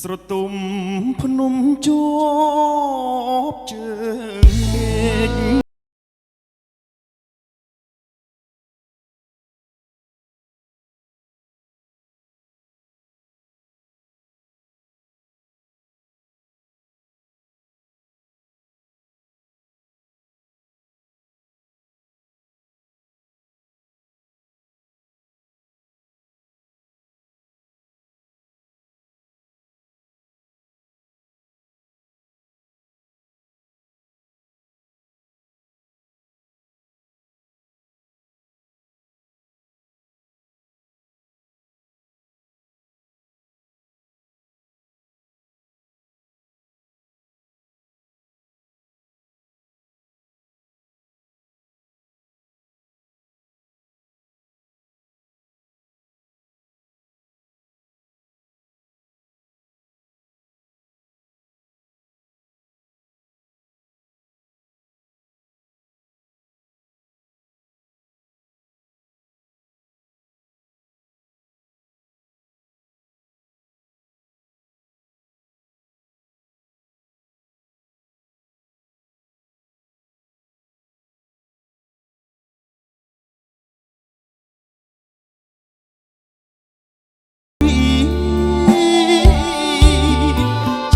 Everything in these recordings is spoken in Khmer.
ស្រទុំភ្នំជាប់ជើងមេឃ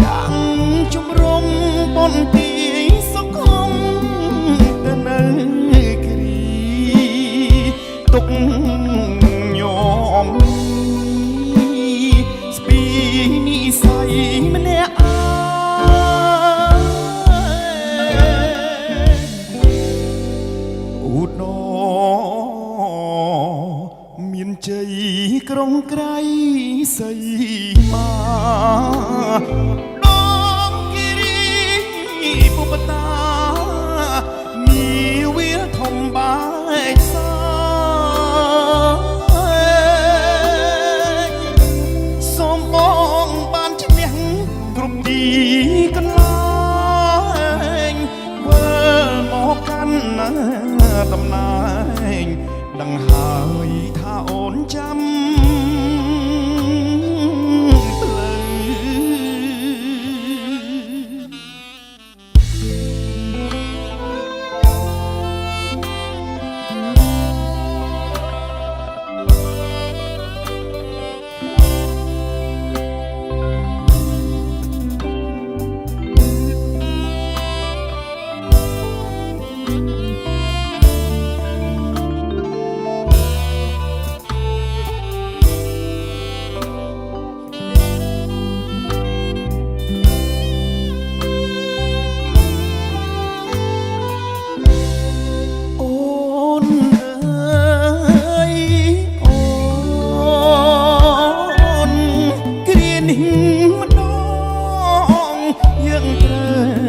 ចាំជំរំបនទីសង្គមទៅនៅគ្រីទុកញោមស្ពីនិស័យម្នាក់ឧត្តមមានជ័យក្រុងក្រៃសីមាដងគិរីពុបតាមីវាធំបែកសាសូមបងបានឈ្នះគ្រប់ទីកន្លែងធ្វើមកកាន់តំណែងដឹងហើយថាអូនចាំផ្ល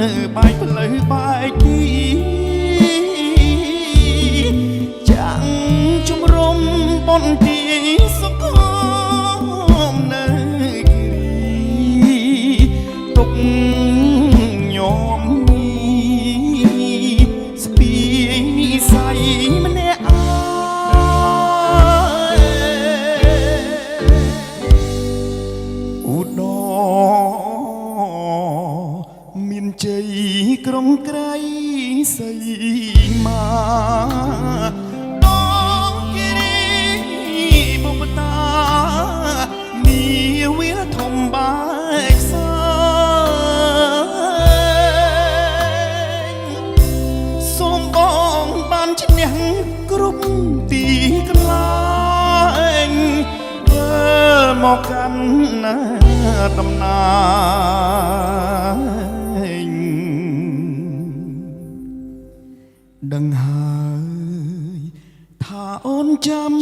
ូវបាយផ្លូវបាយទីចាំងជំរំបនទីសង្គមនៅគិរីទុកញោមស្ពីនិស័យម្នាក់ឧត្តមមានជ័យក្រុងក្រៃសីមាដងគិរីពុបតាមីវាធំបែកសាសូមបងបានឈ្នះគ្រប់ទីកន្លែងធ្វើមកកាន់តំណែងដឹងហើយថាអូនចាំ